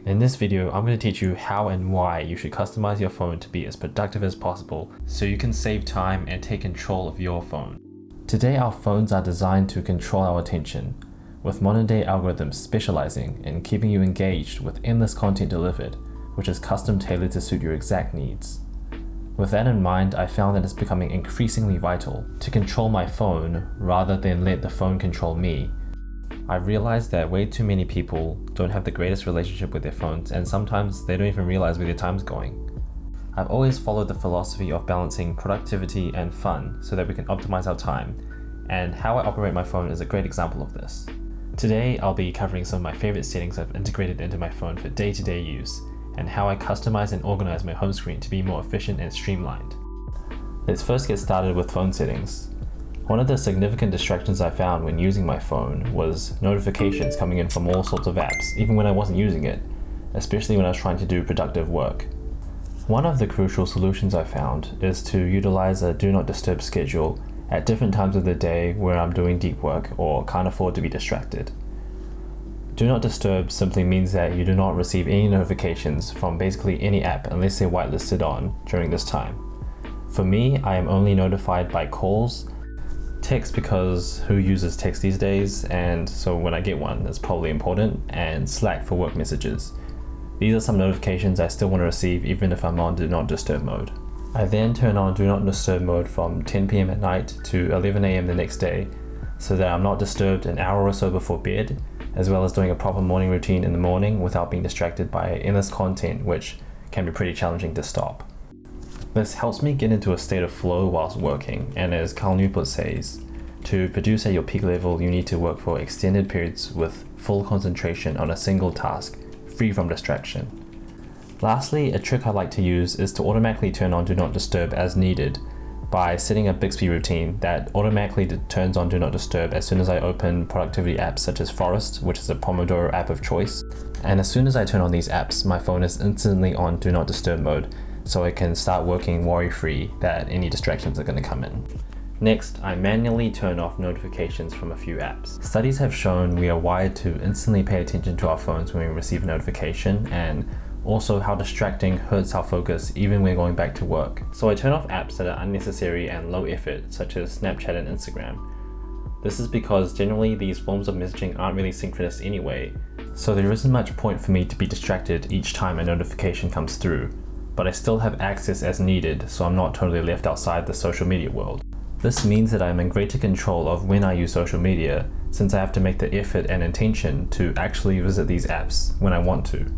In this video, I'm going to teach you how and why you should customize your phone to be as productive as possible so you can save time and take control of your phone. Today, our phones are designed to control our attention, with modern day algorithms specializing in keeping you engaged with endless content delivered, which is custom tailored to suit your exact needs. With that in mind, I found that it's becoming increasingly vital to control my phone rather than let the phone control me. I've realized that way too many people don't have the greatest relationship with their phones, and sometimes they don't even realize where their time's going. I've always followed the philosophy of balancing productivity and fun so that we can optimize our time, and how I operate my phone is a great example of this. Today, I'll be covering some of my favorite settings I've integrated into my phone for day-to-day use, and how I customize and organize my home screen to be more efficient and streamlined. Let's first get started with phone settings. One of the significant distractions I found when using my phone was notifications coming in from all sorts of apps, even when I wasn't using it, especially when I was trying to do productive work. One of the crucial solutions I found is to utilize a do not disturb schedule at different times of the day where I'm doing deep work or can't afford to be distracted. Do not disturb simply means that you do not receive any notifications from basically any app unless they're whitelisted on during this time. For me, I am only notified by calls, text because who uses text these days, and so when I get one it's probably important, and Slack for work messages. These are some notifications I still want to receive even if I'm on do not disturb mode. I then turn on do not disturb mode from 10 p.m. at night to 11 a.m. the next day so that I'm not disturbed an hour or so before bed, as well as doing a proper morning routine in the morning without being distracted by endless content, which can be pretty challenging to stop. This helps me get into a state of flow whilst working, and as Carl Newport says, to produce at your peak level you need to work for extended periods with full concentration on a single task, free from distraction. Lastly, a trick I like to use is to automatically turn on do not disturb as needed by setting a Bixby routine that automatically turns on do not disturb as soon as I open productivity apps such as Forest, which is a Pomodoro app of choice. And as soon as I turn on these apps, my phone is instantly on do not disturb mode, so I can start working worry-free that any distractions are going to come in. Next, I manually turn off notifications from a few apps. Studies have shown we are wired to instantly pay attention to our phones when we receive a notification, and also how distracting hurts our focus even when going back to work. So I turn off apps that are unnecessary and low effort, such as Snapchat and Instagram. This is because generally these forms of messaging aren't really synchronous anyway, so there isn't much point for me to be distracted each time a notification comes through, but I still have access as needed, so I'm not totally left outside the social media world. This means that I'm in greater control of when I use social media, since I have to make the effort and intention to actually visit these apps when I want to.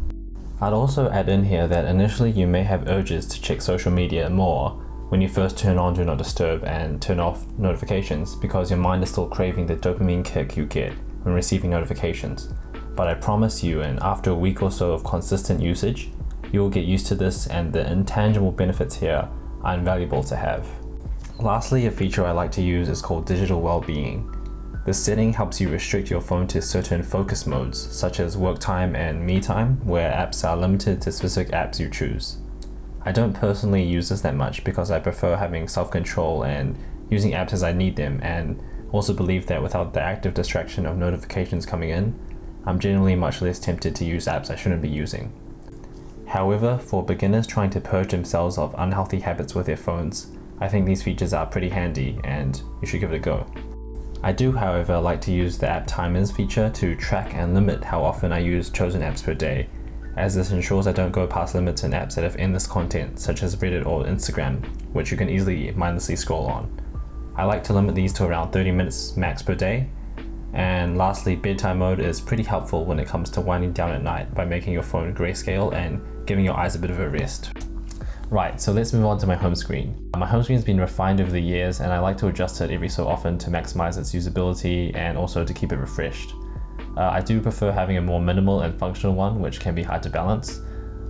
I'd also add in here that initially you may have urges to check social media more when you first turn on do not disturb and turn off notifications, because your mind is still craving the dopamine kick you get when receiving notifications. But I promise you, and after a week or so of consistent usage, you will get used to this, and the intangible benefits here are invaluable to have. Lastly, a feature I like to use is called digital well-being. This setting helps you restrict your phone to certain focus modes, such as work time and me time, where apps are limited to specific apps you choose. I don't personally use this that much because I prefer having self-control and using apps as I need them, and also believe that without the active distraction of notifications coming in, I'm generally much less tempted to use apps I shouldn't be using. However, for beginners trying to purge themselves of unhealthy habits with their phones, I think these features are pretty handy and you should give it a go. I do, however, like to use the app timers feature to track and limit how often I use chosen apps per day, as this ensures I don't go past limits in apps that have endless content such as Reddit or Instagram, which you can easily mindlessly scroll on. I like to limit these to around 30 minutes max per day. And lastly, bedtime mode is pretty helpful when it comes to winding down at night by making your phone grayscale and giving your eyes a bit of a rest. Right, so let's move on to my home screen. My home screen has been refined over the years, and I like to adjust it every so often to maximize its usability and also to keep it refreshed. I do prefer having a more minimal and functional one, which can be hard to balance.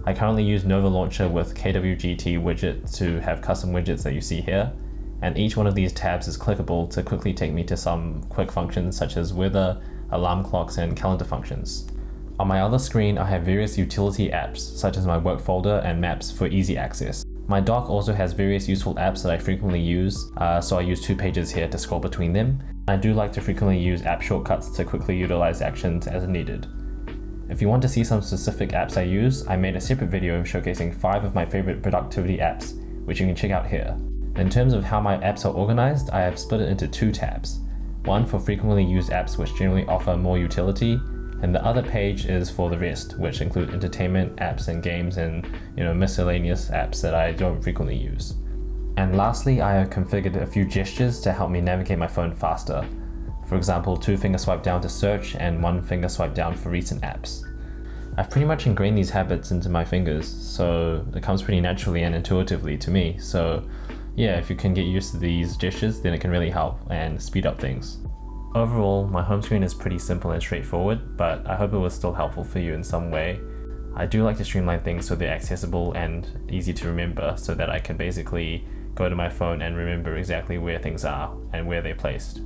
I currently use Nova Launcher with KWGT widget to have custom widgets that you see here, and each one of these tabs is clickable to quickly take me to some quick functions such as weather, alarm clocks, and calendar functions. On my other screen, I have various utility apps, such as my work folder and maps for easy access. My dock also has various useful apps that I frequently use, so I use 2 pages here to scroll between them. I do like to frequently use app shortcuts to quickly utilize actions as needed. If you want to see some specific apps I use, I made a separate video showcasing 5 of my favorite productivity apps, which you can check out here. In terms of how my apps are organized, I have split it into 2 tabs. One for frequently used apps which generally offer more utility, and the other page is for the rest, which include entertainment apps and games and miscellaneous apps that I don't frequently use. And lastly, I have configured a few gestures to help me navigate my phone faster. For example, 2-finger swipe down to search and 1-finger swipe down for recent apps. I've pretty much ingrained these habits into my fingers, so it comes pretty naturally and intuitively to me. So yeah, if you can get used to these gestures, then it can really help and speed up things. Overall, my home screen is pretty simple and straightforward, but I hope it was still helpful for you in some way. I do like to streamline things so they're accessible and easy to remember, so that I can basically go to my phone and remember exactly where things are and where they're placed.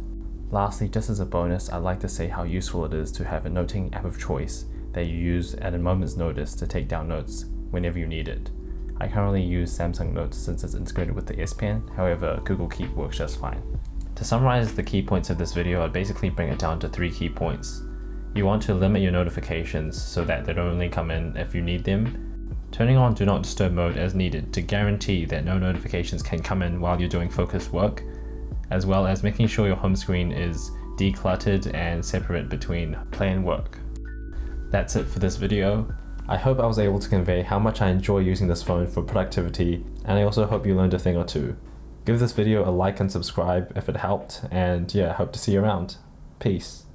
Lastly, just as a bonus, I'd like to say how useful it is to have a noting app of choice that you use at a moment's notice to take down notes whenever you need it. I currently use Samsung Notes since it's integrated with the S Pen, however, Google Keep works just fine. To summarize the key points of this video, I'd basically bring it down to 3 key points. You want to limit your notifications so that they don't only come in if you need them. Turning on Do Not Disturb mode as needed to guarantee that no notifications can come in while you're doing focused work, as well as making sure your home screen is decluttered and separate between play and work. That's it for this video. I hope I was able to convey how much I enjoy using this phone for productivity, and I also hope you learned a thing or two. Give this video a like and subscribe if it helped, and yeah, hope to see you around. Peace.